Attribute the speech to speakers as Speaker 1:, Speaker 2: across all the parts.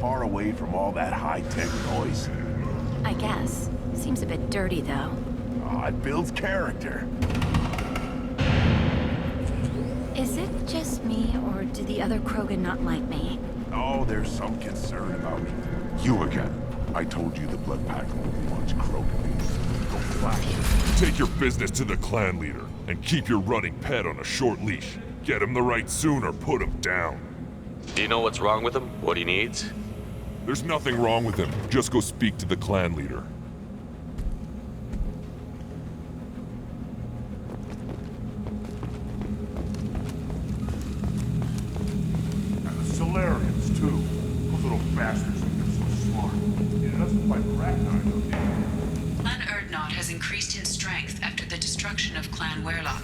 Speaker 1: far away from all that high-tech noise?
Speaker 2: I guess. Seems a bit dirty, though.
Speaker 1: Oh, it builds character.
Speaker 2: Is it just me, or do the other Krogan not like me?
Speaker 1: Oh, there's some concern about me.
Speaker 3: You again. I told you the Blood Pack won't launch Krogan beams. Go flash.
Speaker 4: Take your business to the clan leader, and keep your running pet on a short leash. Get him the right soon or put him down.
Speaker 5: Do you know what's wrong with him? What he needs?
Speaker 4: There's nothing wrong with him. Just go speak to the clan leader.
Speaker 1: And the Solarians, too. Those little bastards think they're so smart. Yeah, that's quite Ragnar, though.
Speaker 6: Clan Urdnot has increased in strength after the destruction of Clan Werlock.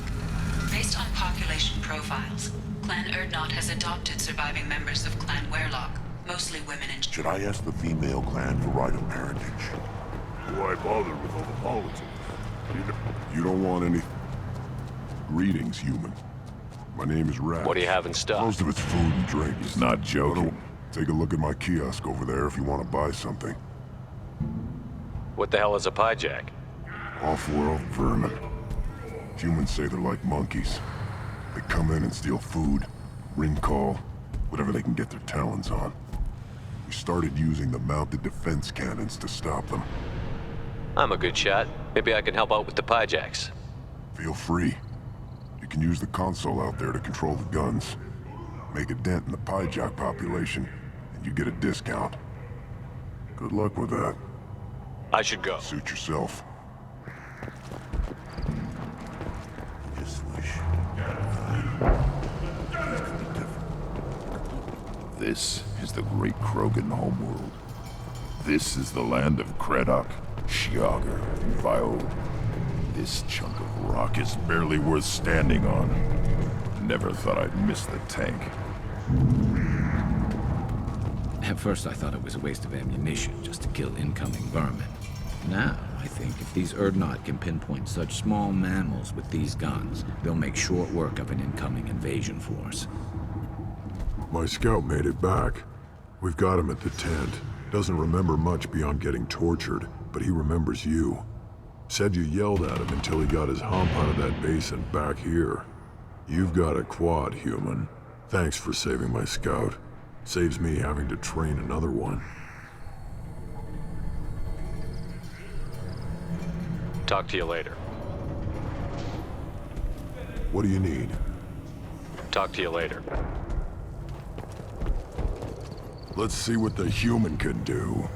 Speaker 6: Based on population profiles, Clan Urdnot has adopted surviving members of Clan Werlock, mostly women and
Speaker 3: Should I ask the female clan for right of parentage?
Speaker 4: Why bother with all the politics?
Speaker 3: You don't want any... Greetings, human. My name is Raz.
Speaker 5: What do you have in stock?
Speaker 3: Most of it's food and drink.
Speaker 7: He's not joking.
Speaker 3: Take a look at my kiosk over there if you want to buy something.
Speaker 5: What the hell is a pyjack?
Speaker 3: Off-world vermin. Humans say they're like monkeys. They come in and steal food, ring call, whatever they can get their talons on. We started using the mounted defense cannons to stop them.
Speaker 5: I'm a good shot. Maybe I can help out with the pyjacks.
Speaker 3: Feel free. You can use the console out there to control the guns. Make a dent in the pyjack population, and you get a discount. Good luck with that.
Speaker 5: I should go.
Speaker 3: Suit yourself.
Speaker 1: Just wish.
Speaker 7: This is the great Krogan homeworld. This is the land of Kredok, Shiagar, and Vio. This chunk of rock is barely worth standing on. Never thought I'd miss the tank.
Speaker 8: At first I thought it was a waste of ammunition just to kill incoming vermin. Now, I think if these Urdnot can pinpoint such small mammals with these guns, they'll make short work of an incoming invasion force.
Speaker 9: My scout made it back. We've got him at the tent. Doesn't remember much beyond getting tortured, but he remembers you. Said you yelled at him until he got his hump out of that basin back here. You've got a quad, human. Thanks for saving my scout. Saves me having to train another one.
Speaker 5: Talk to you later.
Speaker 9: What do you need?
Speaker 5: Talk to you later.
Speaker 9: Let's see what the human can do.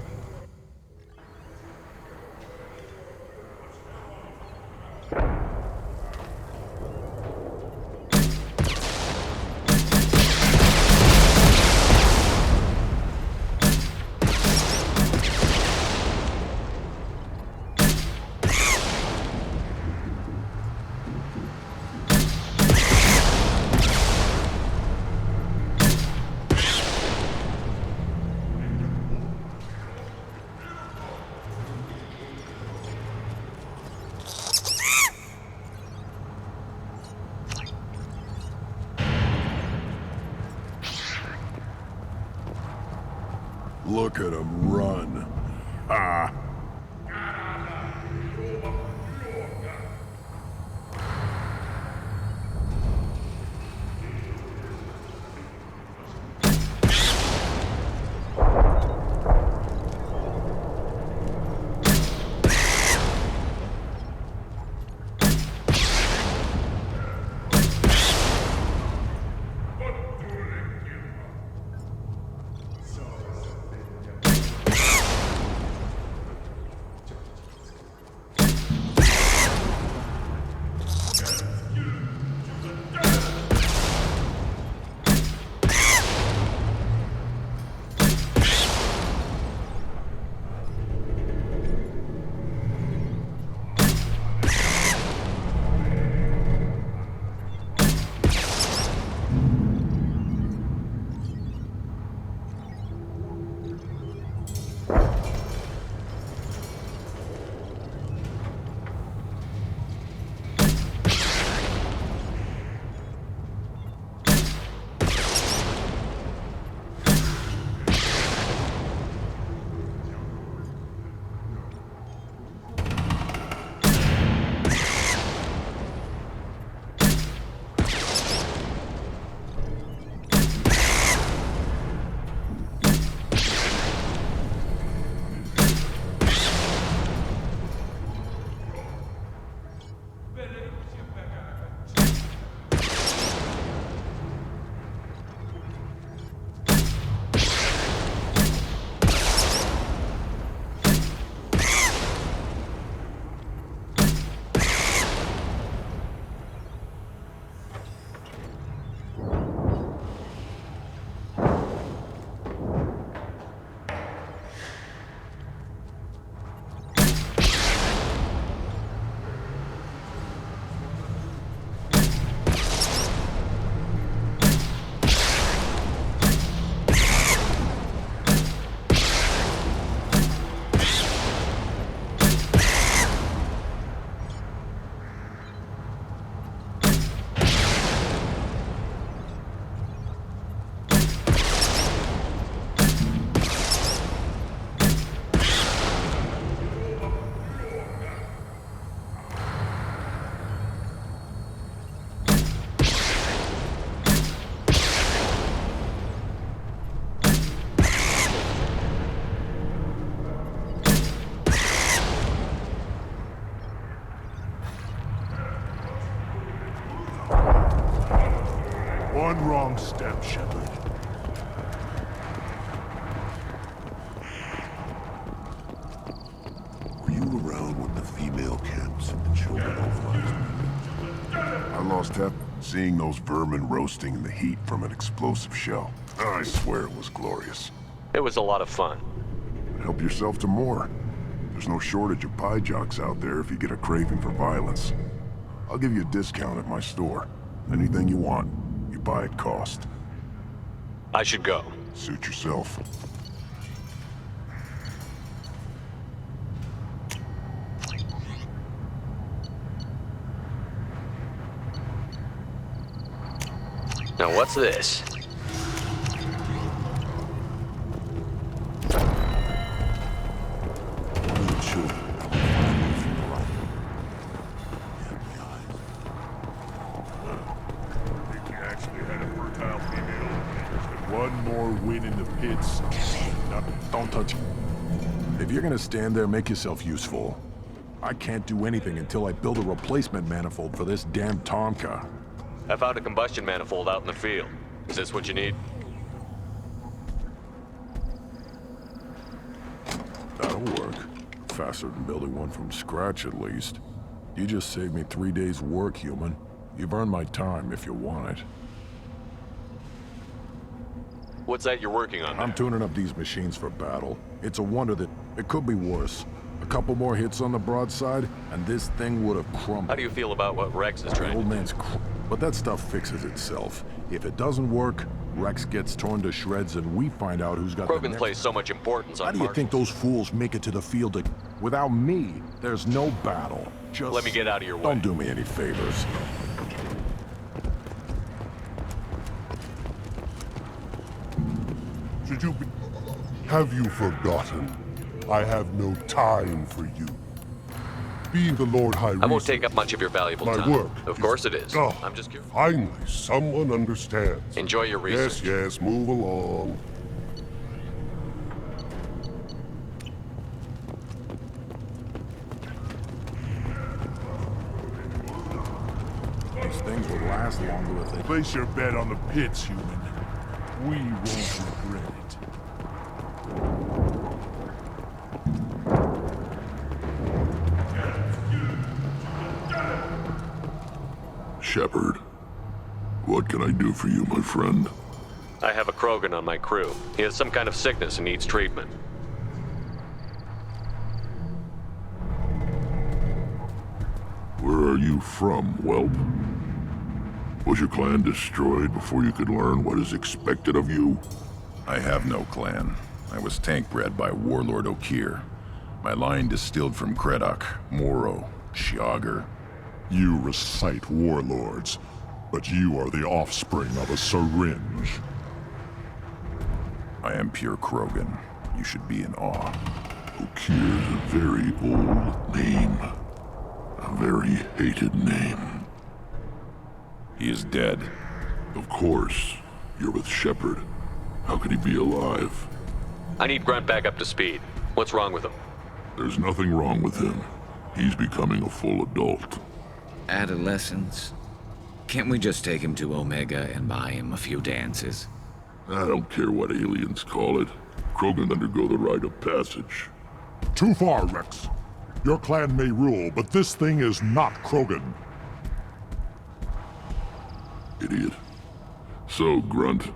Speaker 9: Look at him run. Ah.
Speaker 1: wrong step, Shepard.
Speaker 3: Were you around when the female camps and the children overlast? I lost half seeing those vermin roasting in the heat from an explosive shell. I swear it was glorious.
Speaker 5: It was a lot of fun.
Speaker 3: Help yourself to more. There's no shortage of pie jocks out there if you get a craving for violence. I'll give you a discount at my store. Anything you want, you buy at cost.
Speaker 5: I should go.
Speaker 3: Suit yourself.
Speaker 5: Now what's this?
Speaker 1: Think you actually had a fertile female? Just one more win in the pits.
Speaker 9: Now, don't touch it. If you're gonna stand there, make yourself useful. I can't do anything until I build a replacement manifold for this damn Tonka.
Speaker 5: I found a combustion manifold out in the field. Is this what you need?
Speaker 9: That'll work. Faster than building one from scratch, at least. You just saved me 3 days' work, human. You've earned my time if you want it.
Speaker 5: What's that you're working on?
Speaker 9: I'm tuning up these machines for battle. It's a wonder that it could be worse. A couple more hits on the broadside, and this thing would have crumbled.
Speaker 5: How do you feel about what Rex is trying
Speaker 9: Old
Speaker 5: to do?
Speaker 9: man's but that stuff fixes itself. If it doesn't work, Rex gets torn to shreds and we find out who's got the
Speaker 5: Krogan
Speaker 9: next.
Speaker 5: plays so much importance on
Speaker 9: How do you think those fools make it to the field? Without me, there's no battle. Just
Speaker 5: Let me get out of your way.
Speaker 9: don't do me any favors.
Speaker 1: Should you be... Have you forgotten? I have no time for you. Being the Lord High
Speaker 5: I won't take up much of your valuable
Speaker 1: my
Speaker 5: time.
Speaker 1: work.
Speaker 5: Of course it is.
Speaker 1: Oh,
Speaker 5: I'm just curious.
Speaker 1: finally, someone understands.
Speaker 5: Enjoy your research.
Speaker 1: Yes, move along.
Speaker 9: These things would last longer if they...
Speaker 1: Place your bet on the pits, human. We won't regret it.
Speaker 3: Shepard, what can I do for you, my friend?
Speaker 5: I have a Krogan on my crew. He has some kind of sickness and needs treatment.
Speaker 3: Where are you from, whelp? Was your clan destroyed before you could learn what is expected of you?
Speaker 7: I have no clan. I was tank bred by Warlord Okir. My line distilled from Kredok, Moro, Shiagar.
Speaker 1: You recite warlords, but you are the offspring of a syringe.
Speaker 7: I am pure Krogan. You should be in awe.
Speaker 3: Okir's a very old name. A very hated name.
Speaker 7: He is dead.
Speaker 3: Of course. You're with Shepard. How could he be alive?
Speaker 5: I need Grunt back up to speed. What's wrong with him?
Speaker 3: There's nothing wrong with him. He's becoming a full adult.
Speaker 8: Adolescence? Can't we just take him to Omega and buy him a few dances?
Speaker 3: I don't care what aliens call it. Krogan undergo the rite of passage.
Speaker 1: Too far, Rex. Your clan may rule, but this thing is not Krogan.
Speaker 3: Idiot. So, Grunt,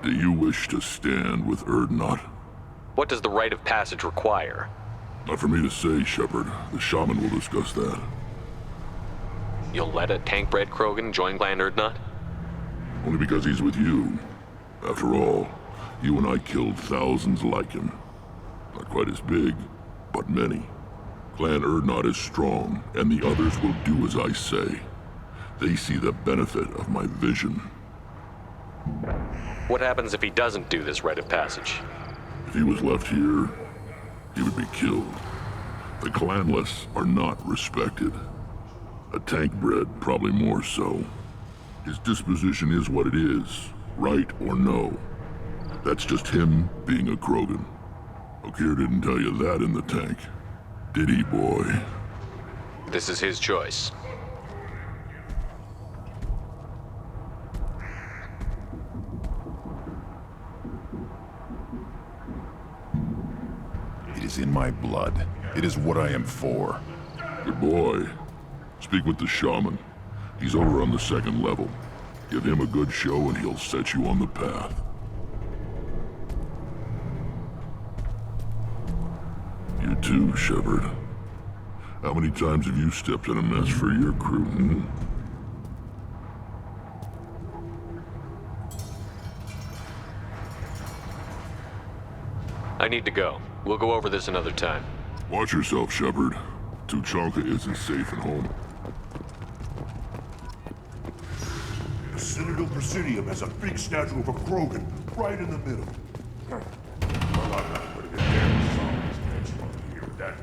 Speaker 3: do you wish to stand with Urdnot?
Speaker 5: What does the rite of passage require?
Speaker 3: Not for me to say, Shepard. The shaman will discuss that.
Speaker 5: You'll let a tank-bred Krogan join Clan Urdnot?
Speaker 3: Only because he's with you. After all, you and I killed thousands like him. Not quite as big, but many. Clan Urdnot is strong, and the others will do as I say. They see the benefit of my vision.
Speaker 5: What happens if he doesn't do this rite of passage?
Speaker 3: If he was left here, he would be killed. The clanless are not respected. A tank bred, probably more so. His disposition is what it is, right or no. That's just him being a Krogan. Okir didn't tell you that in the tank. Did he, boy?
Speaker 5: This is his choice.
Speaker 7: is in my blood. It is what I am for.
Speaker 3: Good boy. Speak with the shaman. He's over on the second level. Give him a good show and he'll set you on the path. You too, Shepard. How many times have you stepped in a mess for your crew, hmm?
Speaker 5: I need to go. We'll go over this another time.
Speaker 3: Watch yourself, Shepard. Tuchanka isn't safe at home.
Speaker 1: The Citadel Presidium has a big statue of a Krogan right in the middle. Well, I'm not putting a damn zombies next month here, that.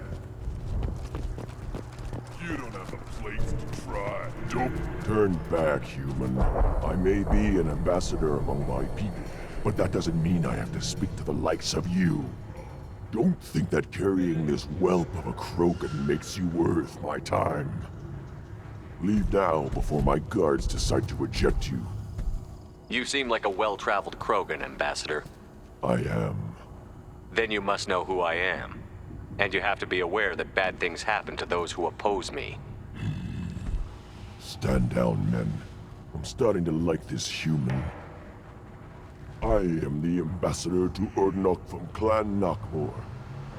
Speaker 3: You don't have the plates to try.
Speaker 10: Don't turn back, human. I may be an ambassador among my people, but that doesn't mean I have to speak to the likes of you. Don't think that carrying this whelp of a Krogan makes you worth my time. Leave now before my guards decide to eject you.
Speaker 5: You seem like a well-traveled Krogan, Ambassador.
Speaker 10: I am.
Speaker 5: Then you must know who I am. And you have to be aware that bad things happen to those who oppose me.
Speaker 10: Stand down, men. I'm starting to like this human. I am the ambassador to Urdnot from Clan Nakmor.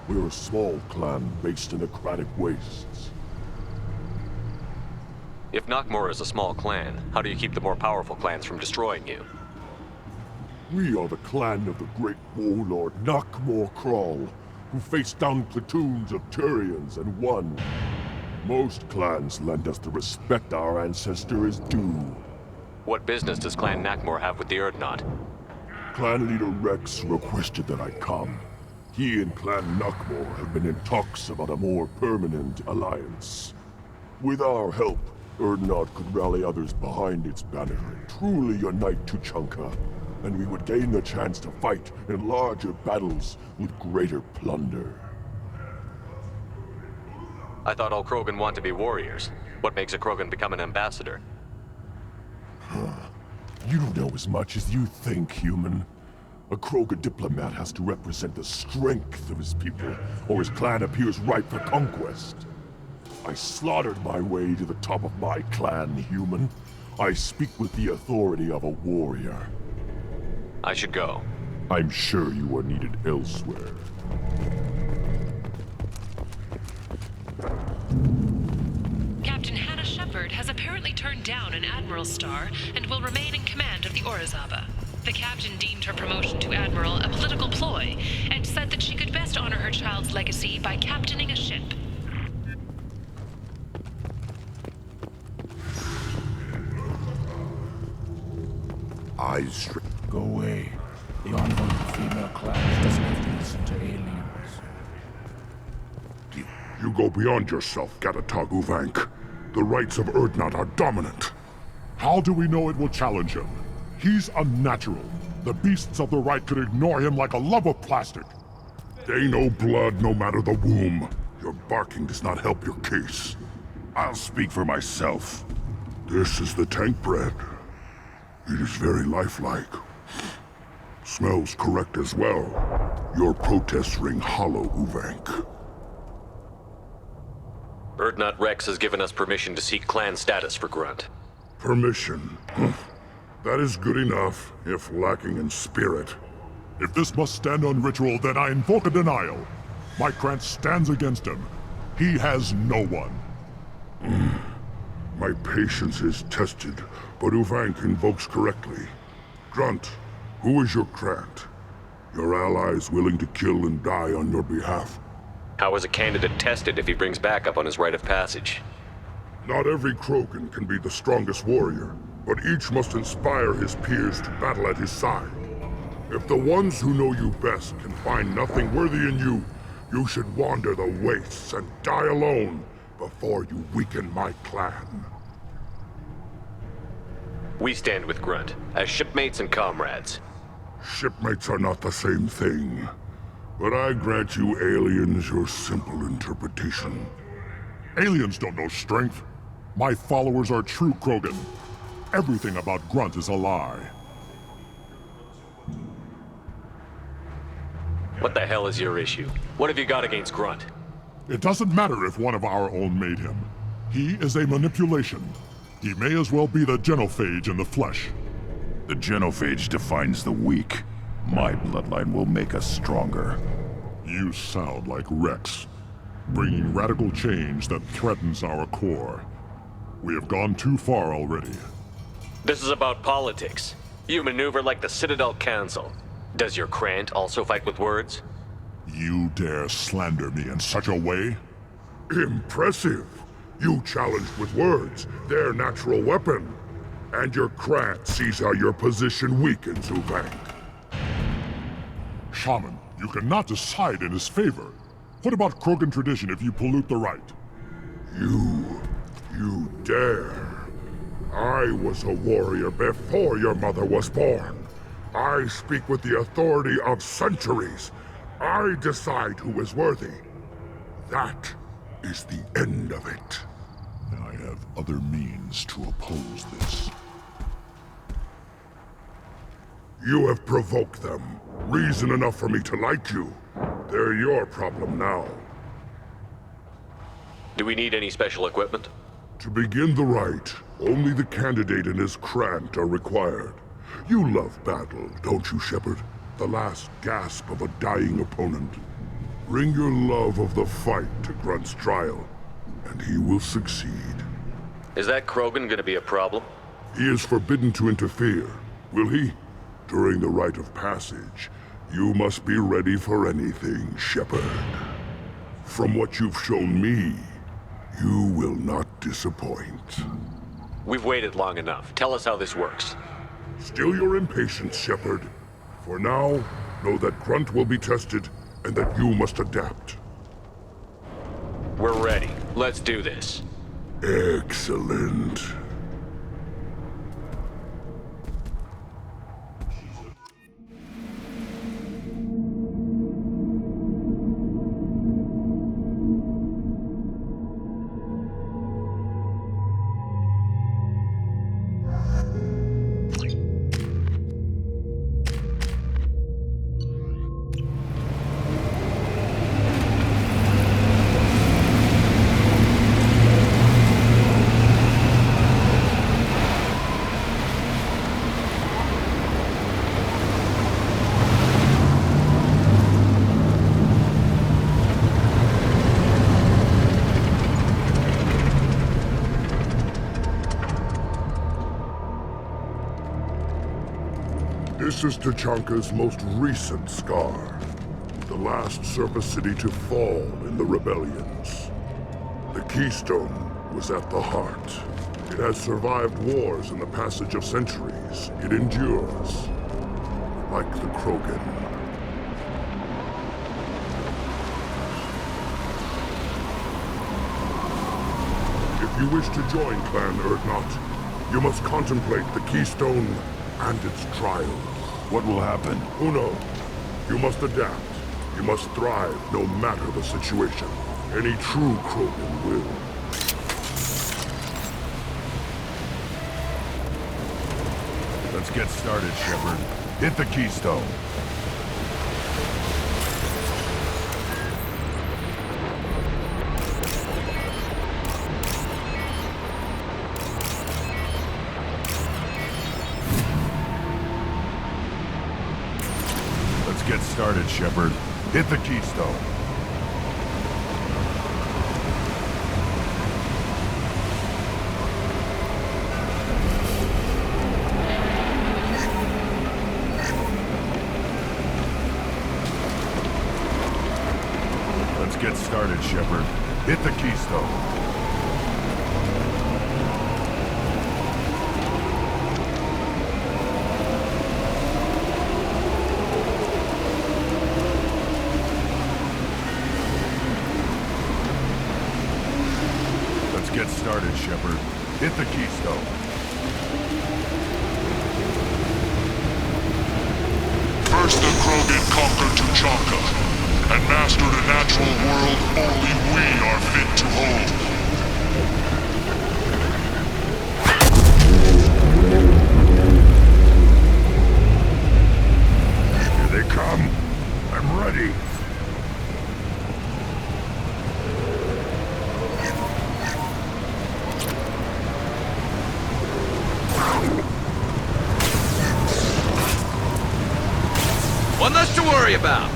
Speaker 10: We're a small clan based in the Kratic Wastes.
Speaker 5: If Nakmor is a small clan, how do you keep the more powerful clans from destroying you?
Speaker 10: We are the clan of the great warlord Nakmor Krall, who faced down platoons of Turians and won. Most clans lend us the respect our ancestor is due.
Speaker 5: What business does Clan Nakmor have with the Urdnot?
Speaker 10: Clan leader Rex requested that I come. He and Clan Nakmor have been in talks about a more permanent alliance. With our help, Urdnot could rally others behind its banner and truly unite Tuchanka, and we would gain the chance to fight in larger battles with greater plunder.
Speaker 5: I thought all Krogan want to be warriors. What makes a Krogan become an ambassador?
Speaker 10: You don't know as much as you think, human. A Krogan diplomat has to represent the strength of his people, or his clan appears ripe for conquest. I slaughtered my way to the top of my clan, human. I speak with the authority of a warrior.
Speaker 5: I should go.
Speaker 10: I'm sure you are needed elsewhere.
Speaker 11: Captain Hannah Shepard has apparently turned down an Admiral's star and will remain in command of the Orizaba. The captain deemed her promotion to Admiral a political ploy and said that she could best honor her child's legacy by captaining a ship.
Speaker 10: Eyes straight.
Speaker 12: Go away. The envoy of the female class doesn't have to listen to aliens.
Speaker 3: You go beyond yourself, Gatatog Uvank. The rights of Urdnot are dominant.
Speaker 1: How do we know it will challenge him? He's unnatural. The beasts of the right could ignore him like a lump of plastic.
Speaker 3: They know blood no matter the womb. Your barking does not help your case. I'll speak for myself. This is the tank bread. It is very lifelike. Smells correct as well. Your protests ring hollow, Uvank.
Speaker 5: Urdnot Rex has given us permission to seek clan status for Grunt.
Speaker 3: Permission? That is good enough, if lacking in spirit.
Speaker 1: If this must stand on ritual, then I invoke a denial. My Krant stands against him. He has no one.
Speaker 3: My patience is tested, but Uvank invokes correctly. Grunt, who is your Krant? Your allies willing to kill and die on your behalf?
Speaker 5: How is a candidate tested if he brings backup on his rite of passage?
Speaker 3: Not every Krogan can be the strongest warrior, but each must inspire his peers to battle at his side. If the ones who know you best can find nothing worthy in you, you should wander the wastes and die alone before you weaken my clan.
Speaker 5: We stand with Grunt, as shipmates and comrades.
Speaker 3: Shipmates are not the same thing, but I grant you aliens your simple interpretation.
Speaker 1: Aliens don't know strength. My followers are true Krogan. Everything about Grunt is a lie.
Speaker 5: What the hell is your issue? What have you got against Grunt?
Speaker 10: It doesn't matter if one of our own made him. He is a manipulation. He may as well be the genophage in the flesh.
Speaker 7: The genophage defines the weak. My bloodline will make us stronger.
Speaker 10: You sound like Rex, bringing radical change that threatens our core. We have gone too far already.
Speaker 5: This is about politics. You maneuver like the Citadel Council. Does your Krant also fight with words?
Speaker 10: You dare slander me in such a way?
Speaker 1: Impressive. You challenged with words, their natural weapon. And your Krant sees how your position weakens, Uvang.
Speaker 10: Shaman, you cannot decide in his favor. What about Krogan tradition if you pollute the rite?
Speaker 1: You dare. I was a warrior before your mother was born. I speak with the authority of centuries. I decide who is worthy. That is the end of it.
Speaker 10: I have other means to oppose this.
Speaker 1: You have provoked them. Reason enough for me to like you. They're your problem now.
Speaker 5: Do we need any special equipment?
Speaker 1: To begin the rite, only the candidate and his Krant are required. You love battle, don't you, Shepard? The last gasp of a dying opponent. Bring your love of the fight to Grunt's trial, and he will succeed.
Speaker 5: Is that Krogan gonna be a problem?
Speaker 1: He is forbidden to interfere, will he? During the rite of passage, you must be ready for anything, Shepard. From what you've shown me, you will not disappoint.
Speaker 5: We've waited long enough. Tell us how this works.
Speaker 1: Still your impatience, Shepard. For now, know that Grunt will be tested, and that you must adapt.
Speaker 5: We're ready. Let's do this.
Speaker 1: Excellent. This is Tachanka's most recent scar. The last surface city to fall in the rebellions. The Keystone was at the heart. It has survived wars and the passage of centuries. It endures. Like the Krogan. If you wish to join Clan Urdnot, you must contemplate the Keystone and its trials.
Speaker 7: What will happen?
Speaker 1: Who knows? You must adapt. You must thrive no matter the situation. Any true Krogan will.
Speaker 7: Let's get started, Shepard. Hit the Keystone. Get started, Shepard. Hit the Keystone. Let's get started, Shepard. Hit the Keystone. Get started, Shepard. Hit the Keystone.
Speaker 10: First the Krogan conquered Tachanka, and mastered a natural world only we are fit to hold.
Speaker 1: Here they come. I
Speaker 7: I'm ready.
Speaker 8: One less to worry about.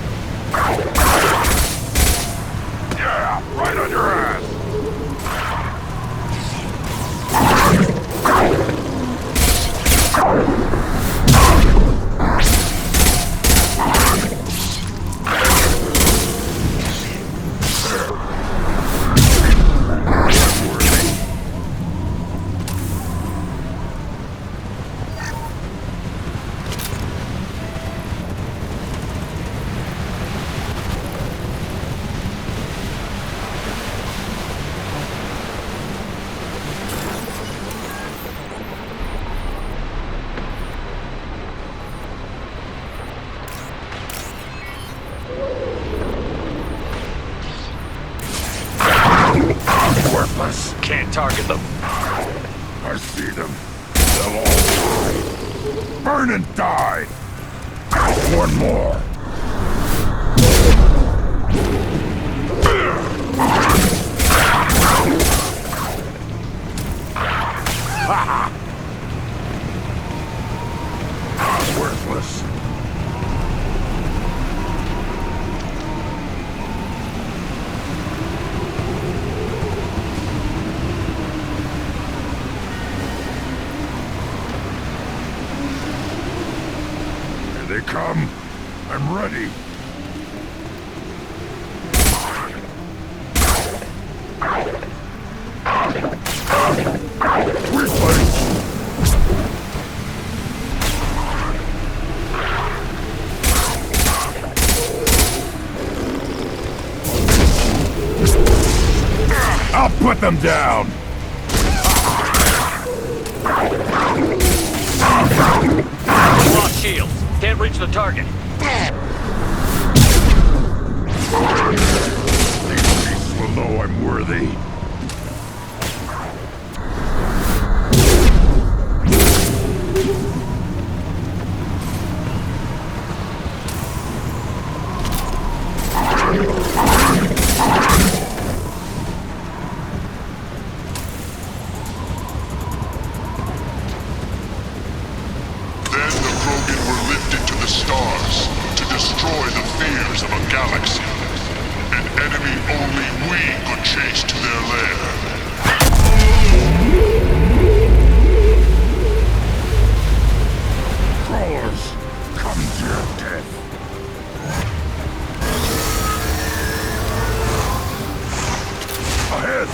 Speaker 7: Yeah, right on your ass. Worthless.
Speaker 5: Can't target them.
Speaker 7: I see them. They'll all die. Burn and die. One more. Worthless. Here they come. I'm ready. Replace. I'll put them down.
Speaker 5: Lost shields. Can't reach the target.
Speaker 7: These beasts will know I'm worthy.
Speaker 1: Then the Krogan were lifted to the stars to destroy the fears of a galaxy. An enemy only we could chase to their lair.
Speaker 7: Crawlers, come to your death. Ahead!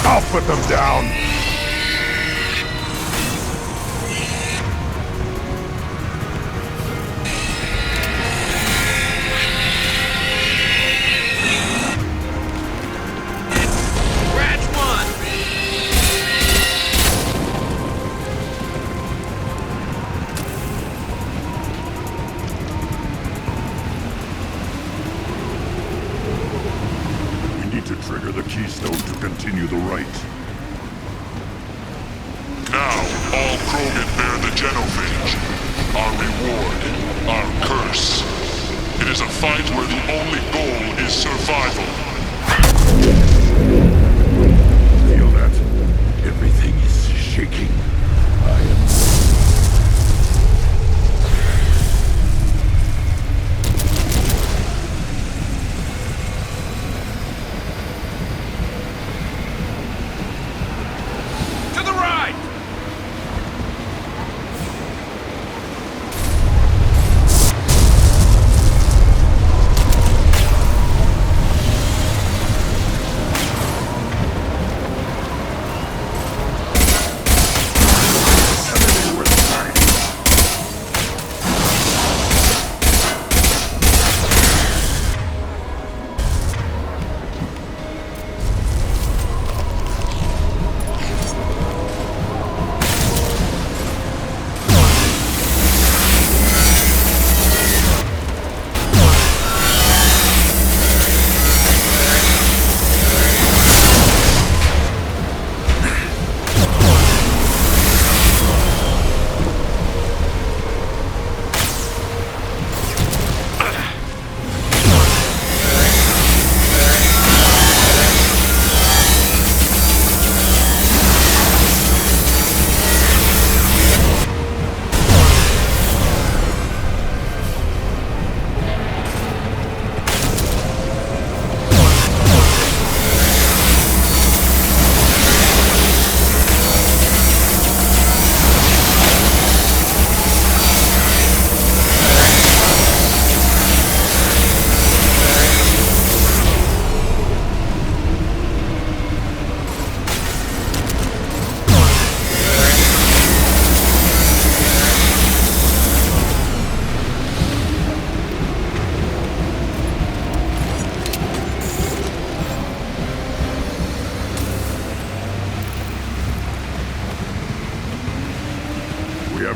Speaker 7: I'll put them down! Trigger the keystone to continue the rite.
Speaker 1: Now, all Krogan bear the genophage. Our reward, our curse. It is a fight where the only goal is survival.
Speaker 7: Feel that? Everything is shaking. I am...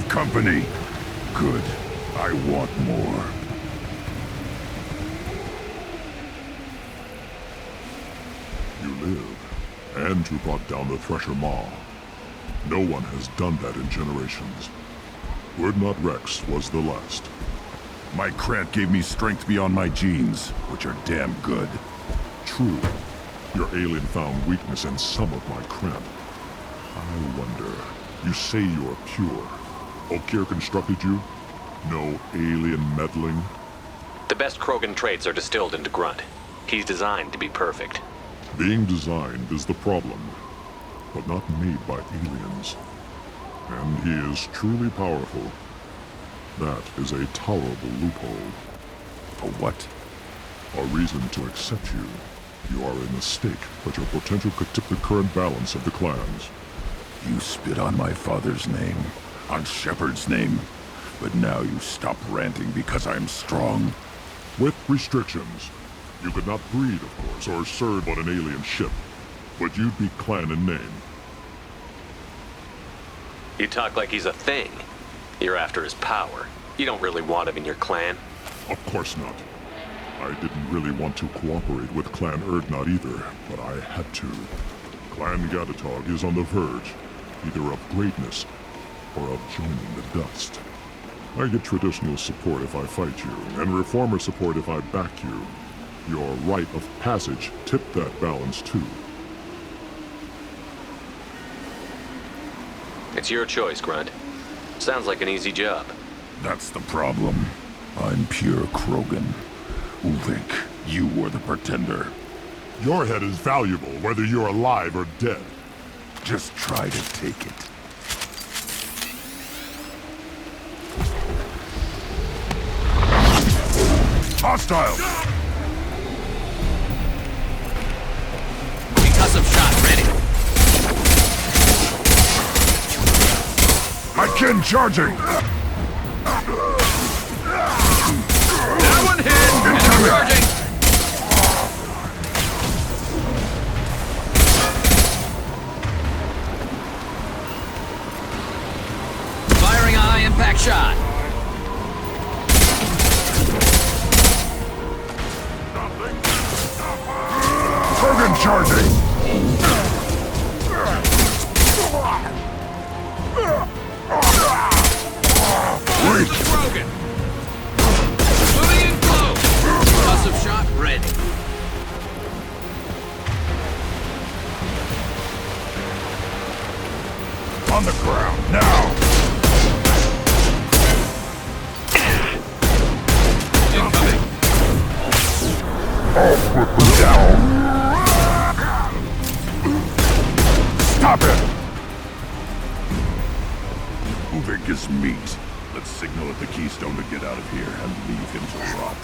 Speaker 7: Company. Good. I want more.
Speaker 1: You live, and you brought down the Thresher Maw. No one has done that in generations. Urdnot Rex was the last.
Speaker 7: My Krant gave me strength beyond my genes, which are damn good.
Speaker 1: True. Your alien found weakness in some of my Krant. I wonder, you say you're pure. Okier constructed you? No alien meddling?
Speaker 5: The best Krogan traits are distilled into Grunt. He's designed to be perfect.
Speaker 1: Being designed is the problem, but not made by aliens. And he is truly powerful. That is a tolerable loophole.
Speaker 7: A what?
Speaker 1: A reason to accept you. You are a mistake, but your potential could tip the current balance of the clans.
Speaker 7: You spit on my father's name. On Shepard's name. But now you stop ranting because I'm strong.
Speaker 1: With restrictions. You could not breed, of course, or serve on an alien ship. But you'd be clan in name.
Speaker 5: You talk like he's a thing. You're after his power. You don't really want him in your clan.
Speaker 1: Of course not. I didn't really want to cooperate with Clan Urdnot either, but I had to. Clan Gatatog is on the verge, either of greatness or of joining the dust. I get traditional support if I fight you, and reformer support if I back you. Your rite of passage tipped that balance too.
Speaker 5: It's your choice, Grunt. Sounds like an easy job.
Speaker 7: That's the problem. I'm pure Krogan. Ulvik, you were the pretender.
Speaker 1: Your head is valuable, whether you're alive or dead.
Speaker 7: Just try to take it. Hostiles!
Speaker 8: Concussive shot ready.
Speaker 7: Again charging!
Speaker 8: That one hit!
Speaker 7: Incoming!
Speaker 8: Charging! Firing a high impact shot.
Speaker 7: Krogan charging! Wait!
Speaker 8: Broken. Moving in close. Concussive shot ready.
Speaker 7: On the ground, now!
Speaker 8: Incoming.
Speaker 7: I'll put them down! Stop it! Uvik is meat. Let's signal at the Keystone to get out of here and leave him to rot.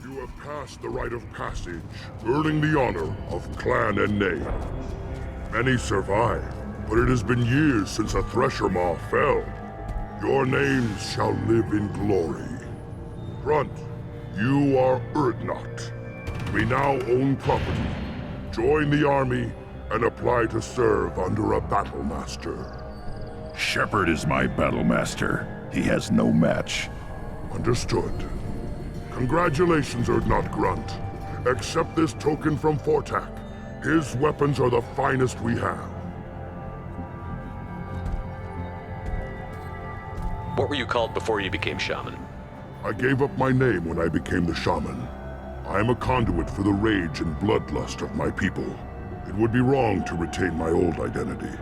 Speaker 1: You have passed the rite of passage, earning the honor of clan and name. Many survive, but it has been years since a thresher maw fell. Your names shall live in glory. Grunt, you are Urdnot. We now own property. Join the army and apply to serve under a battle master.
Speaker 7: Shepard is my battle master. He has no match.
Speaker 1: Understood. Congratulations, Urdnot Grunt. Accept this token from Fortak. His weapons are the finest we have.
Speaker 5: What were you called before you became shaman?
Speaker 1: I gave up my name when I became the shaman. I am a conduit for the rage and bloodlust of my people. It would be wrong to retain my old identity.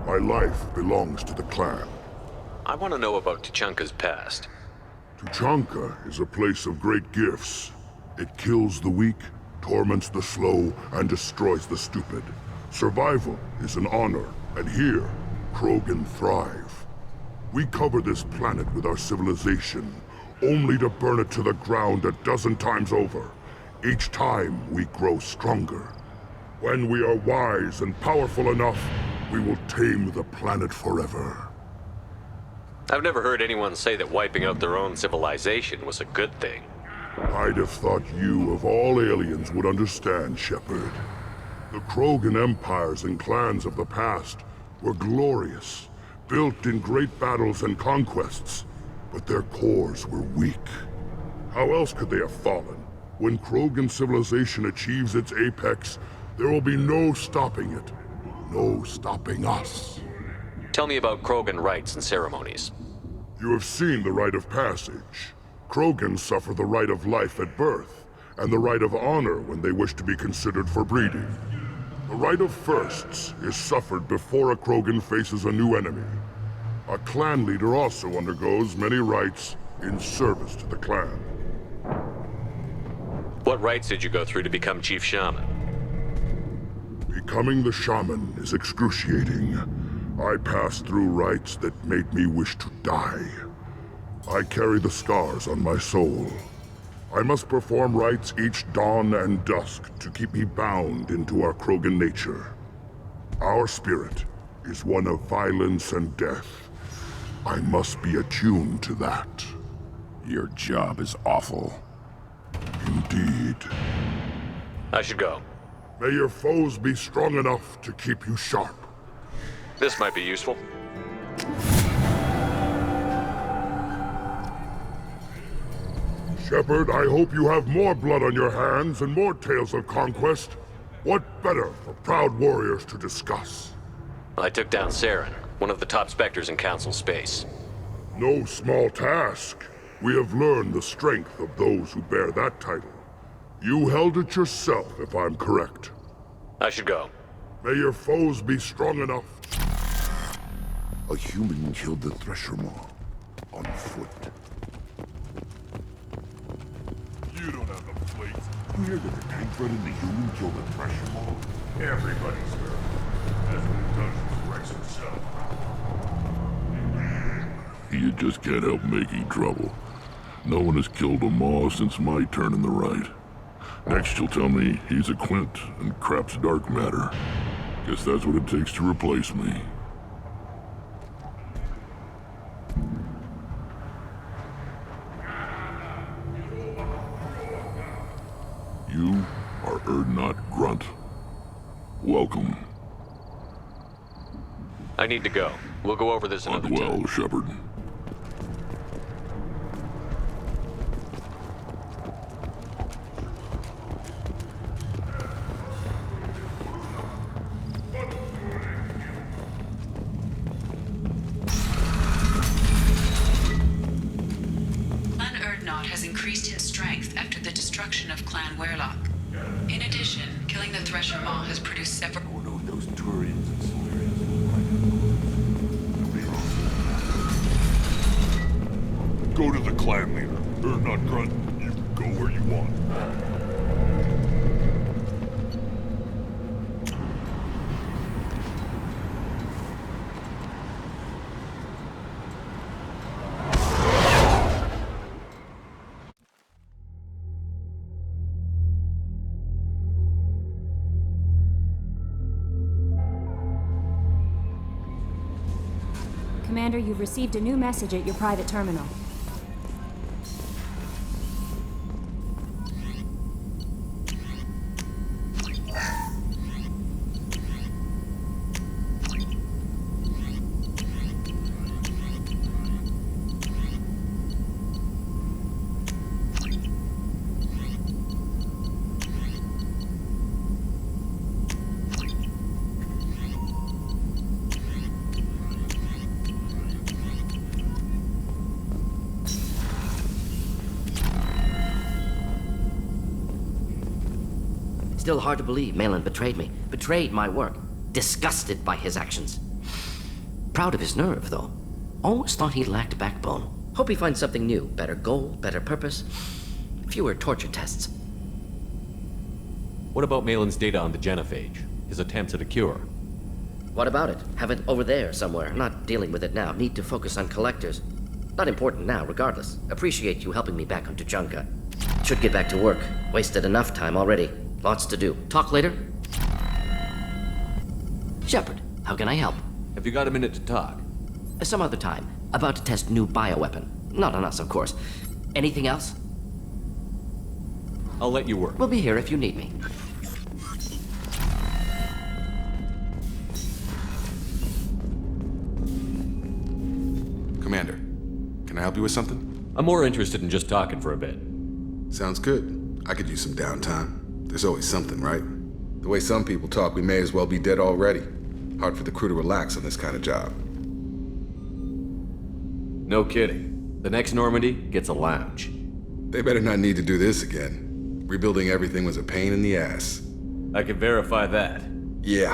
Speaker 1: My life belongs to the clan.
Speaker 5: I want to know about Tuchanka's past.
Speaker 1: Tuchanka is a place of great gifts. It kills the weak, torments the slow, and destroys the stupid. Survival is an honor, and here, Krogan thrive. We cover this planet with our civilization, only to burn it to the ground a dozen times over. Each time, we grow stronger. When we are wise and powerful enough, we will tame the planet forever.
Speaker 5: I've never heard anyone say that wiping out their own civilization was a good thing.
Speaker 1: I'd have thought you, of all aliens, would understand, Shepard. The Krogan empires and clans of the past were glorious, built in great battles and conquests, but their cores were weak. How else could they have fallen? When Krogan civilization achieves its apex, there will be no stopping it. No stopping us.
Speaker 5: Tell me about Krogan rites and ceremonies.
Speaker 1: You have seen the rite of passage. Krogans suffer the rite of life at birth, and the rite of honor when they wish to be considered for breeding. The rite of firsts is suffered before a Krogan faces a new enemy. A clan leader also undergoes many rites in service to the clan.
Speaker 5: What rites did you go through to become Chief Shaman?
Speaker 1: Becoming the shaman is excruciating. I passed through rites that made me wish to die. I carry the scars on my soul. I must perform rites each dawn and dusk to keep me bound into our Krogan nature. Our spirit is one of violence and death. I must be attuned to that.
Speaker 7: Your job is awful.
Speaker 1: Indeed.
Speaker 5: I should go.
Speaker 1: May your foes be strong enough to keep you sharp.
Speaker 5: This might be useful.
Speaker 1: Shepard, I hope you have more blood on your hands and more tales of conquest. What better for proud warriors to discuss?
Speaker 5: I took down Saren, one of the top specters in Council space.
Speaker 1: No small task. We have learned the strength of those who bear that title. You held it yourself, if I'm correct.
Speaker 5: I should go.
Speaker 1: May your foes be strong enough.
Speaker 10: A human killed the Thresher Maw on foot.
Speaker 4: You don't have the plates.
Speaker 10: You hear that the tank run and the human killed the Thresher Maw?
Speaker 1: Everybody's heard. That's what he does to Rex himself.
Speaker 7: You just can't help making trouble. No one has killed a Maw since my turn in the right. Next you'll tell me he's a Quint and crap's dark matter. Guess that's what it takes to replace me. You are Urdnot Grunt. Welcome.
Speaker 5: I need to go. We'll go over this another time.
Speaker 7: Well, Shepard.
Speaker 6: Clan Urdnot has increased in strength after the destruction of Clan Werlock. In addition, killing the Thresher Maw has produced several...
Speaker 10: Oh no, those Turians and Solarians.
Speaker 4: Go to the clan leader. Urdnot Grunt, you go where you want.
Speaker 2: Commander, you've received a new message at your private terminal.
Speaker 13: Still hard to believe Malin betrayed me. Betrayed my work. Disgusted by his actions. Proud of his nerve, though. Always thought he lacked backbone. Hope he finds something new. Better goal, better purpose. Fewer torture tests.
Speaker 5: What about Malin's data on the genophage? His attempts at a cure?
Speaker 13: What about it? Have it over there somewhere. Not dealing with it now. Need to focus on collectors. Not important now, regardless. Appreciate you helping me back on Tuchanka. Should get back to work. Wasted enough time already. Lots to do. Talk later? Shepard, how can I help?
Speaker 5: Have you got a minute to talk?
Speaker 13: Some other time. About to test new bioweapon. Not on us, of course. Anything else?
Speaker 5: I'll let you work.
Speaker 13: We'll be here if you need me.
Speaker 14: Commander, can I help you with something?
Speaker 5: I'm more interested in just talking for a bit.
Speaker 14: Sounds good. I could use some downtime. There's always something, right? The way some people talk, we may as well be dead already. Hard for the crew to relax on this kind of job.
Speaker 5: No kidding. The next Normandy gets a lounge.
Speaker 14: They better not need to do this again. Rebuilding everything was a pain in the ass.
Speaker 5: I can verify that.
Speaker 14: Yeah,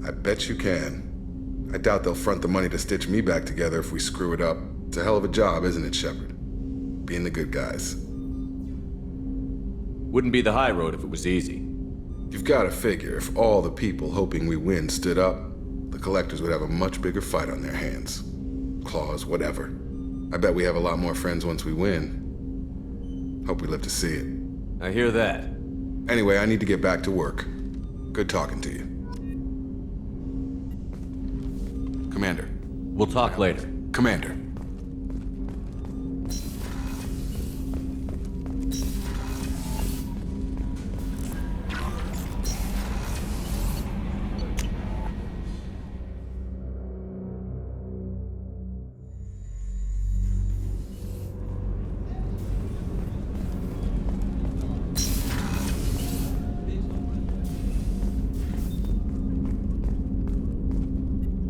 Speaker 14: I bet you can. I doubt they'll front the money to stitch me back together if we screw it up. It's a hell of a job, isn't it, Shepard? Being the good guys.
Speaker 5: Wouldn't be the high road if it was easy.
Speaker 14: You've got to figure if all the people hoping we win stood up, the collectors would have a much bigger fight on their hands. Claws, whatever. I bet we have a lot more friends once we win. Hope we live to see it.
Speaker 5: I hear that.
Speaker 14: Anyway, I need to get back to work. Good talking to you. Commander.
Speaker 5: We'll talk later.
Speaker 14: Commander.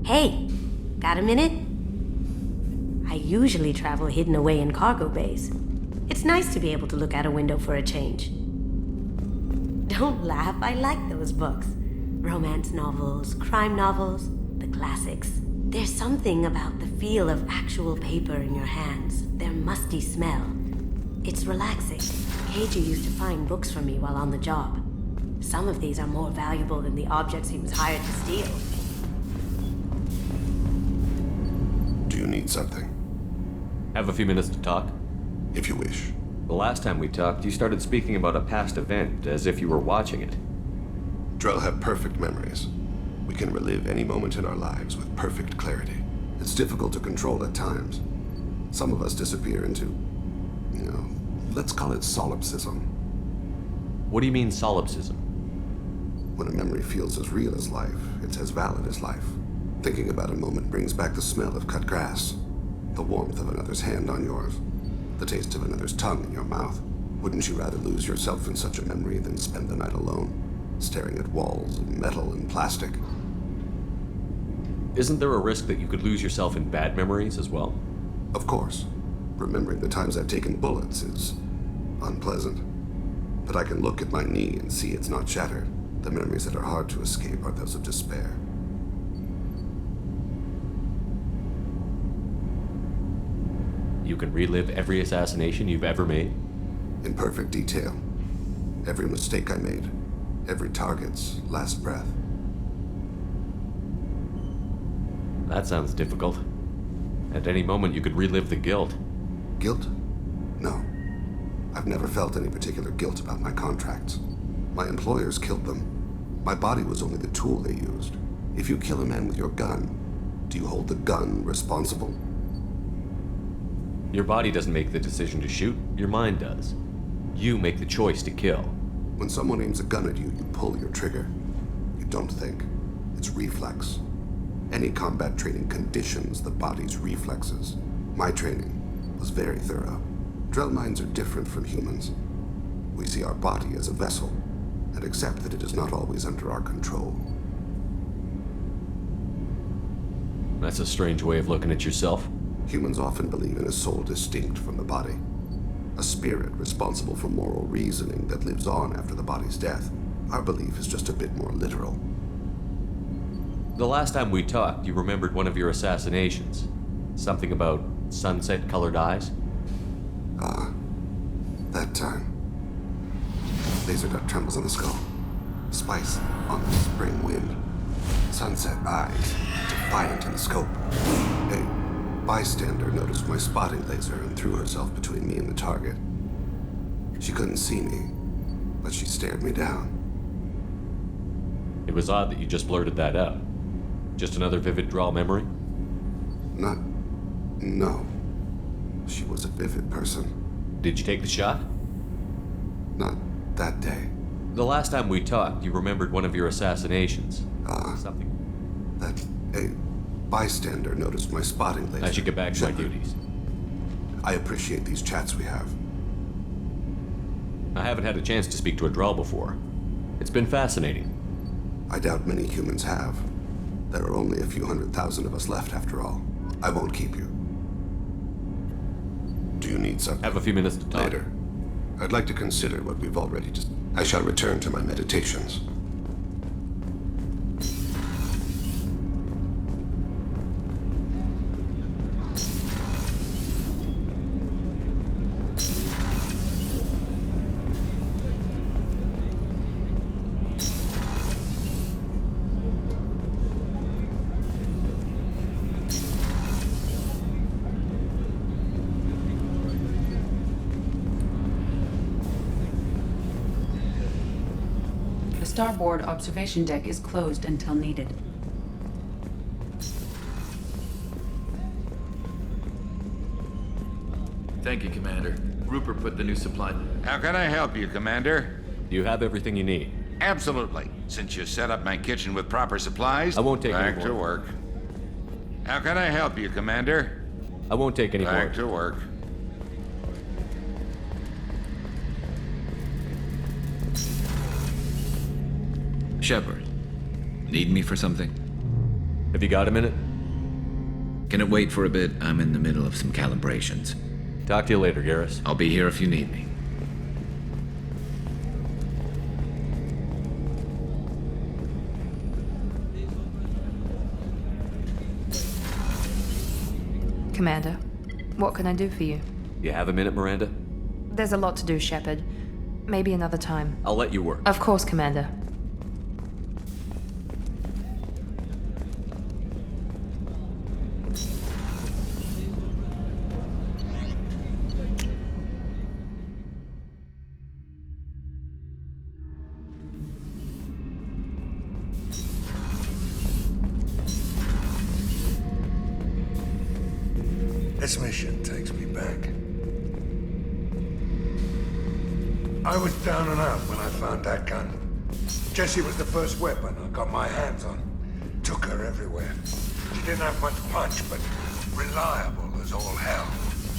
Speaker 15: Hey, got a minute? I usually travel hidden away in cargo bays. It's nice to be able to look out a window for a change. Don't laugh, I like those books. Romance novels, crime novels, the classics. There's something about the feel of actual paper in your hands, their musty smell. It's relaxing. Keiji used to find books for me while on the job. Some of these are more valuable than the objects he was hired to steal.
Speaker 16: Do you need something?
Speaker 5: Have a few minutes to talk?
Speaker 16: If you wish.
Speaker 5: The last time we talked, you started speaking about a past event, as if you were watching it.
Speaker 16: Drell have perfect memories. We can relive any moment in our lives with perfect clarity. It's difficult to control at times. Some of us disappear into, let's call it solipsism.
Speaker 5: What do you mean, solipsism?
Speaker 16: When a memory feels as real as life, it's as valid as life. Thinking about a moment brings back the smell of cut grass, the warmth of another's hand on yours, the taste of another's tongue in your mouth. Wouldn't you rather lose yourself in such a memory than spend the night alone, staring at walls of metal and plastic?
Speaker 5: Isn't there a risk that you could lose yourself in bad memories as well?
Speaker 16: Of course. Remembering the times I've taken bullets is unpleasant. But I can look at my knee and see it's not shattered. The memories that are hard to escape are those of despair.
Speaker 5: You can relive every assassination you've ever made?
Speaker 16: In perfect detail. Every mistake I made. Every target's last breath.
Speaker 5: That sounds difficult. At any moment, you could relive the guilt.
Speaker 16: Guilt? No. I've never felt any particular guilt about my contracts. My employers killed them. My body was only the tool they used. If you kill a man with your gun, do you hold the gun responsible?
Speaker 5: Your body doesn't make the decision to shoot, your mind does. You make the choice to kill.
Speaker 16: When someone aims a gun at you, you pull your trigger. You don't think. It's reflex. Any combat training conditions the body's reflexes. My training was very thorough. Drell minds are different from humans. We see our body as a vessel, and accept that it is not always under our control.
Speaker 5: That's a strange way of looking at yourself.
Speaker 16: Humans often believe in a soul distinct from the body. A spirit responsible for moral reasoning that lives on after the body's death. Our belief is just a bit more literal.
Speaker 5: The last time we talked, you remembered one of your assassinations. Something about sunset-colored eyes?
Speaker 16: That time. Laser dot trembles on the skull. Spice on the spring wind. Sunset eyes, defiant in the scope. A bystander noticed my spotting laser and threw herself between me and the target. She couldn't see me, but she stared me down.
Speaker 5: It was odd that you just blurted that out. Just another vivid draw memory?
Speaker 16: No. She was a vivid person.
Speaker 5: Did you take the shot?
Speaker 16: Not that day.
Speaker 5: The last time we talked, you remembered one of your assassinations. Something.
Speaker 16: That a bystander noticed my spotting laser.
Speaker 5: I should get back to my duties.
Speaker 16: I appreciate these chats we have.
Speaker 5: I haven't had a chance to speak to a Drell before. It's been fascinating.
Speaker 16: I doubt many humans have. There are only a few 100,000 of us left after all. I won't keep you. Do you need something?
Speaker 5: Have a few minutes to talk.
Speaker 16: Later. I'd like to consider what we've already just... I shall return to my meditations.
Speaker 6: The starboard observation deck is closed until needed.
Speaker 17: Thank you, Commander. Rupert put the new supply...
Speaker 18: How can I help you, Commander?
Speaker 5: Do you have everything you need?
Speaker 18: Absolutely. Since you set up my kitchen with proper supplies...
Speaker 5: I won't take any more.
Speaker 18: Back to work. How can I help you, Commander?
Speaker 5: I won't take any more.
Speaker 18: Back to work.
Speaker 8: Shepard, need me for something?
Speaker 5: Have you got a minute?
Speaker 8: Can it wait for a bit? I'm in the middle of some calibrations.
Speaker 5: Talk to you later, Garrus.
Speaker 8: I'll be here if you need me.
Speaker 19: Commander, what can I do for you?
Speaker 5: You have a minute, Miranda?
Speaker 19: There's a lot to do, Shepard. Maybe another time.
Speaker 5: I'll let you work.
Speaker 19: Of course, Commander.
Speaker 20: This mission takes me back. I was down and out when I found that gun. Jessie was the first weapon I got my hands on. Took her everywhere. She didn't have much punch, but reliable as all hell.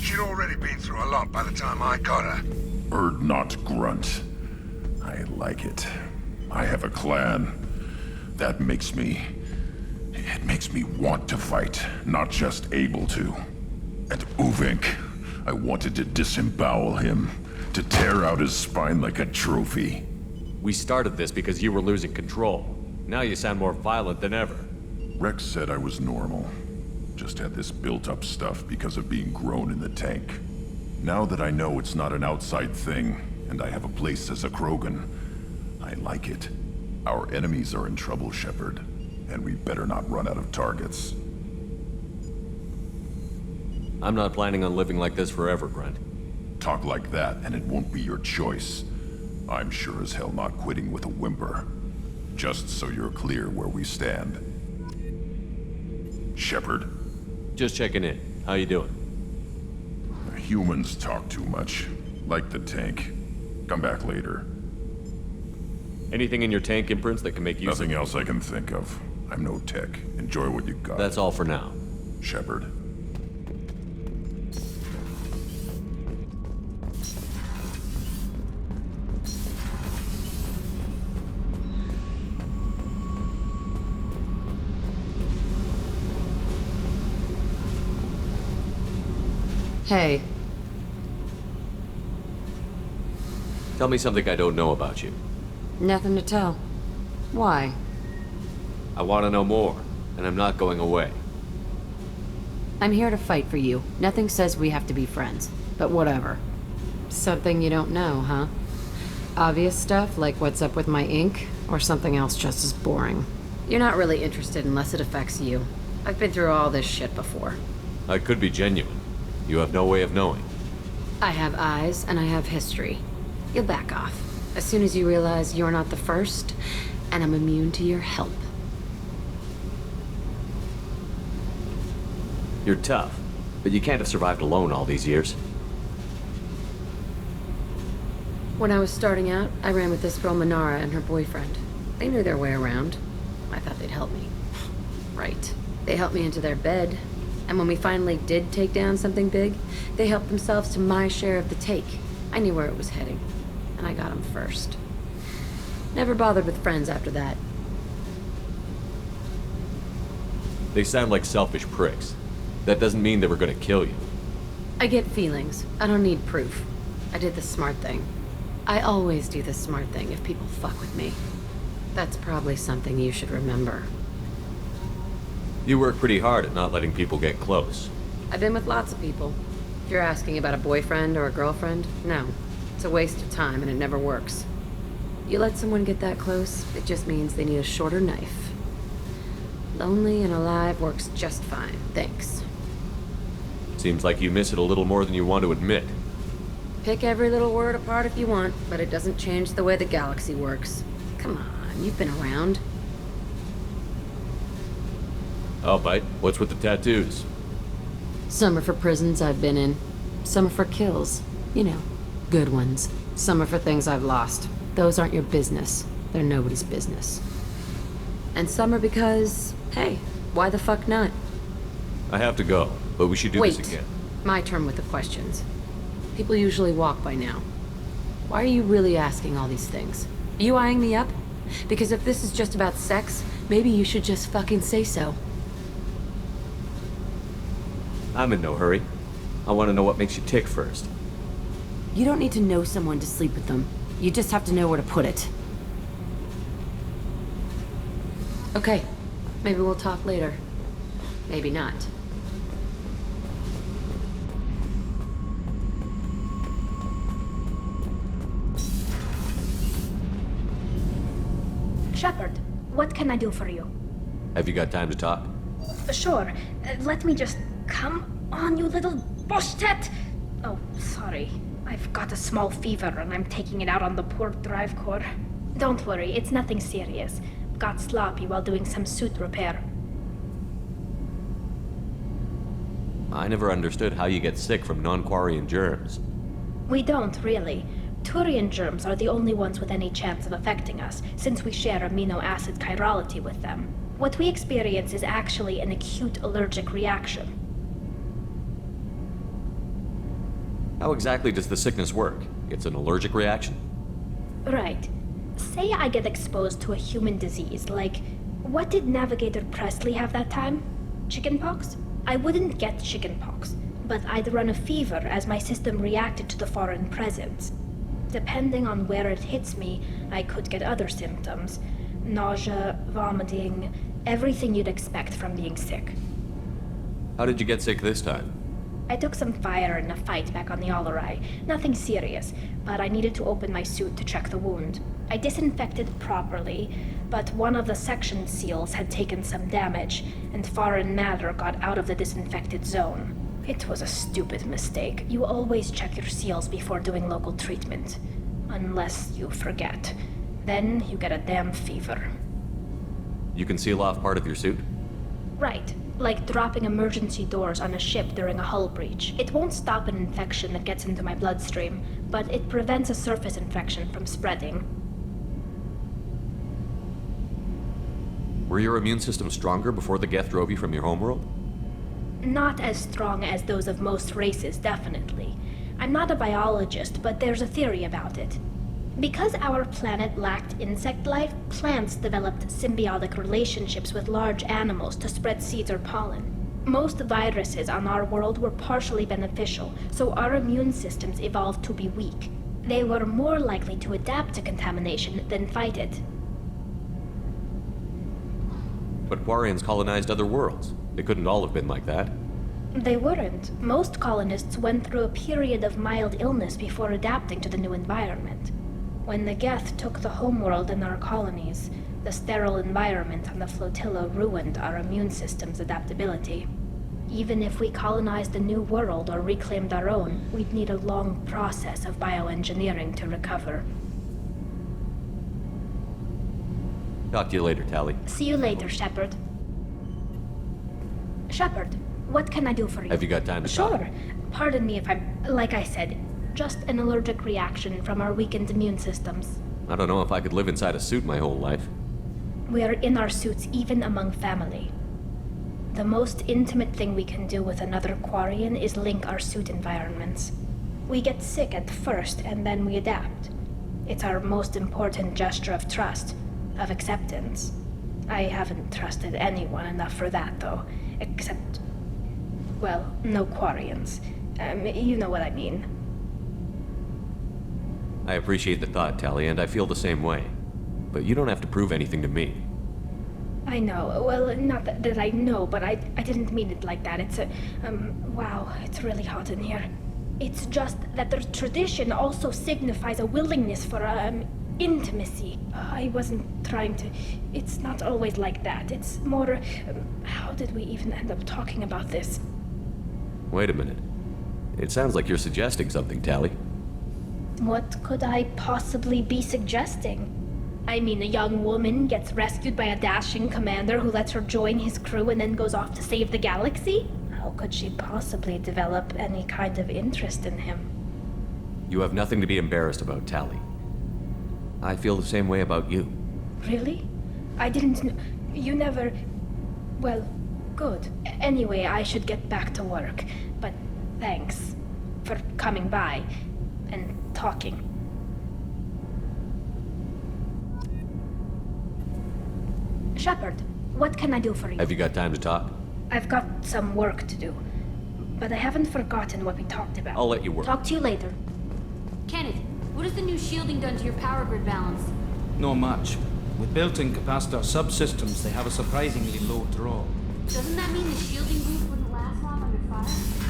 Speaker 20: She'd already been through a lot by the time I got her.
Speaker 7: Not Grunt. I like it. I have a clan. That makes me... It makes me want to fight, not just able to. And Uvink, I wanted to disembowel him, to tear out his spine like a trophy.
Speaker 5: We started this because you were losing control. Now you sound more violent than ever.
Speaker 7: Rex said I was normal. Just had this built-up stuff because of being grown in the tank. Now that I know it's not an outside thing, and I have a place as a Krogan, I like it. Our enemies are in trouble, Shepard, and we better not run out of targets.
Speaker 5: I'm not planning on living like this forever, Grunt.
Speaker 7: Talk like that, and it won't be your choice. I'm sure as hell not quitting with a whimper. Just so you're clear where we stand. Shepard?
Speaker 5: Just checking in. How you doing?
Speaker 7: Humans talk too much. Like the tank. Come back later.
Speaker 5: Anything in your tank imprints that can make use
Speaker 7: Nothing else I can think of. I'm no tech. Enjoy what you got.
Speaker 5: That's all for now.
Speaker 7: Shepard.
Speaker 19: Hey.
Speaker 5: Tell me something I don't know about you.
Speaker 19: Nothing to tell. Why?
Speaker 5: I want to know more, and I'm not going away.
Speaker 21: I'm here to fight for you. Nothing says we have to be friends, but whatever. Something you don't know, huh? Obvious stuff, like what's up with my ink, or something else just as boring? You're not really interested unless it affects you. I've been through all this shit before.
Speaker 5: I could be genuine. You have no way of knowing.
Speaker 21: I have eyes, and I have history. You'll back off. As soon as you realize you're not the first, and I'm immune to your help.
Speaker 5: You're tough, but you can't have survived alone all these years.
Speaker 21: When I was starting out, I ran with this girl Manara and her boyfriend. They knew their way around. I thought they'd help me. Right. They helped me into their bed, and when we finally did take down something big, they helped themselves to my share of the take. I knew where it was heading, and I got them first. Never bothered with friends after that.
Speaker 5: They sound like selfish pricks. That doesn't mean they were gonna kill you.
Speaker 21: I get feelings. I don't need proof. I did the smart thing. I always do the smart thing if people fuck with me. That's probably something you should remember.
Speaker 5: You work pretty hard at not letting people get close.
Speaker 21: I've been with lots of people. If you're asking about a boyfriend or a girlfriend, no. It's a waste of time and it never works. You let someone get that close, it just means they need a shorter knife. Lonely and alive works just fine, thanks.
Speaker 5: Seems like you miss it a little more than you want to admit.
Speaker 21: Pick every little word apart if you want, but it doesn't change the way the galaxy works. Come on, you've been around.
Speaker 5: I'll bite. What's with the tattoos?
Speaker 21: Some are for prisons I've been in. Some are for kills. You know, good ones. Some are for things I've lost. Those aren't your business. They're nobody's business. And some are because, hey, why the fuck not?
Speaker 5: I have to go, but we should do this again.
Speaker 21: My turn with the questions. People usually walk by now. Why are you really asking all these things? Are you eyeing me up? Because if this is just about sex, maybe you should just fucking say so.
Speaker 5: I'm in no hurry. I want to know what makes you tick first.
Speaker 21: You don't need to know someone to sleep with them. You just have to know where to put it. Okay, maybe we'll talk later. Maybe not.
Speaker 9: what can I do for you?
Speaker 5: Have you got time to talk?
Speaker 9: Sure. Let me just... Come on, you little bushtet! Oh, sorry. I've got a small fever and I'm taking it out on the poor drive core. Don't worry, it's nothing serious. Got sloppy while doing some suit repair.
Speaker 5: I never understood how you get sick from non-Quarian germs.
Speaker 9: We don't, really. Turian germs are the only ones with any chance of affecting us, since we share amino acid chirality with them. What we experience is actually an acute allergic reaction.
Speaker 5: How exactly does the sickness work? It's an allergic reaction?
Speaker 9: Right. Say I get exposed to a human disease, like... What did Navigator Presley have that time? Chickenpox? I wouldn't get chickenpox, but I'd run a fever as my system reacted to the foreign presence. Depending on where it hits me, I could get other symptoms. Nausea, vomiting, everything you'd expect from being sick.
Speaker 5: How did you get sick this time?
Speaker 9: I took some fire in a fight back on the Allerai. Nothing serious, but I needed to open my suit to check the wound. I disinfected properly, but one of the section seals had taken some damage, and foreign matter got out of the disinfected zone. It was a stupid mistake. You always check your seals before doing local treatment. Unless you forget. Then you get a damn fever.
Speaker 5: You can seal off part of your suit?
Speaker 9: Right. Like dropping emergency doors on a ship during a hull breach. It won't stop an infection that gets into my bloodstream, but it prevents a surface infection from spreading.
Speaker 5: Were your immune system stronger before the Geth drove you from your homeworld?
Speaker 9: Not as strong as those of most races, definitely. I'm not a biologist, but there's a theory about it. Because our planet lacked insect life, plants developed symbiotic relationships with large animals to spread seeds or pollen. Most viruses on our world were partially beneficial, so our immune systems evolved to be weak. They were more likely to adapt to contamination than fight it.
Speaker 5: But Quarians colonized other worlds. They couldn't all have been like that.
Speaker 9: They weren't. Most colonists went through a period of mild illness before adapting to the new environment. When the Geth took the homeworld and our colonies, the sterile environment on the flotilla ruined our immune system's adaptability. Even if we colonized a new world or reclaimed our own, we'd need a long process of bioengineering to recover.
Speaker 5: Talk to you later, Tally.
Speaker 9: See you later, Shepard. Shepard, what can I do for you?
Speaker 5: Have you got time to talk?
Speaker 9: Sure. Pardon me if I'm... Like I said, just an allergic reaction from our weakened immune systems.
Speaker 5: I don't know if I could live inside a suit my whole life.
Speaker 9: We are in our suits even among family. The most intimate thing we can do with another Quarian is link our suit environments. We get sick at first and then we adapt. It's our most important gesture of trust, of acceptance. I haven't trusted anyone enough for that, though. Except... well, no Quarians. You know what I mean.
Speaker 5: I appreciate the thought, Tally, and I feel the same way. But you don't have to prove anything to me.
Speaker 9: I know. Well, not that I know, but I didn't mean it like that. It's a... wow, it's really hot in here. It's just that the tradition also signifies a willingness for, intimacy. I wasn't trying to... It's not always like that. It's more... how did we even end up talking about this?
Speaker 5: Wait a minute. It sounds like you're suggesting something, Tally.
Speaker 9: What could I possibly be suggesting? I mean, a young woman gets rescued by a dashing commander who lets her join his crew and then goes off to save the galaxy? How could she possibly develop any kind of interest in him?
Speaker 5: You have nothing to be embarrassed about, Tally. I feel the same way about you.
Speaker 9: Really? I didn't know... You never... Well, good. Anyway, I should get back to work. But thanks for coming by and talking. Shepard, what can I do for you?
Speaker 5: Have you got time to talk?
Speaker 9: I've got some work to do, but I haven't forgotten what we talked about.
Speaker 5: I'll let you work.
Speaker 9: Talk to you later.
Speaker 22: Kenneth, what has the new shielding done to your power grid balance?
Speaker 12: Not much. With built-in capacitor subsystems, they have a surprisingly low draw.
Speaker 22: Doesn't that mean the shielding boost wouldn't last long under fire?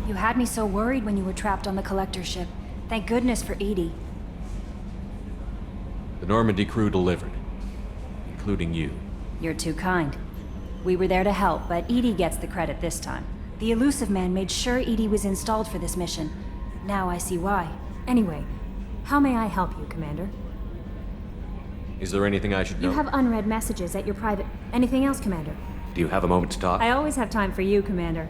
Speaker 2: You had me so worried when you were trapped on the collector ship. Thank goodness for Edie.
Speaker 5: The Normandy crew delivered, including you.
Speaker 2: You're too kind. We were there to help, but Edie gets the credit this time. The Elusive Man made sure Edie was installed for this mission. Now I see why.
Speaker 3: Anyway, how may I help you, Commander?
Speaker 5: Is there anything I should know?
Speaker 3: You have unread messages at your private... Anything else, Commander?
Speaker 5: Do you have a moment to talk?
Speaker 3: I always have time for you, Commander.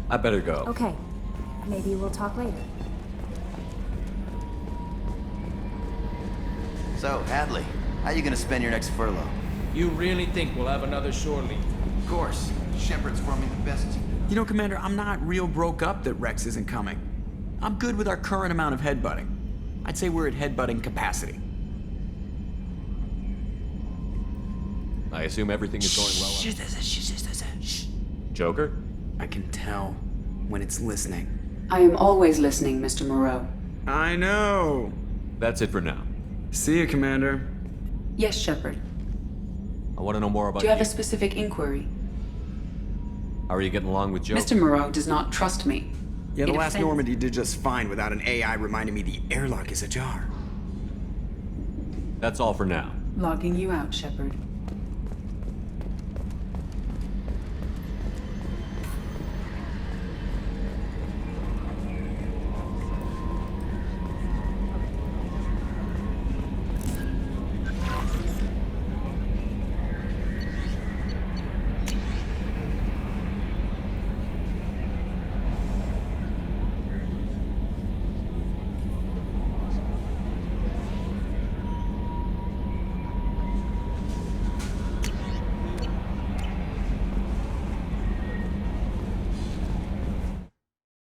Speaker 5: I better go.
Speaker 3: Okay. Maybe we'll talk later.
Speaker 11: So, Hadley, how you gonna spend your next furlough?
Speaker 23: You really think we'll have another shore leave?
Speaker 11: Of course. Shepard's forming the best.
Speaker 24: You know, Commander, I'm not real broke up that Rex isn't coming. I'm good with our current amount of headbutting. I'd say we're at headbutting capacity.
Speaker 5: I assume everything is going well. Joker?
Speaker 25: I can tell when it's listening.
Speaker 26: I am always listening, Mr. Moreau.
Speaker 24: I know.
Speaker 5: That's it for now.
Speaker 24: See you, Commander.
Speaker 26: Yes, Shepard.
Speaker 5: I want to know more about
Speaker 26: Do you have a specific inquiry?
Speaker 5: How are you getting along with Joker?
Speaker 26: Mr. Moreau does not trust me.
Speaker 24: Yeah, the
Speaker 26: It
Speaker 24: last
Speaker 26: offends-
Speaker 24: Normandy did just fine without an AI reminding me the airlock is ajar.
Speaker 5: That's all for now.
Speaker 26: Logging you out, Shepard.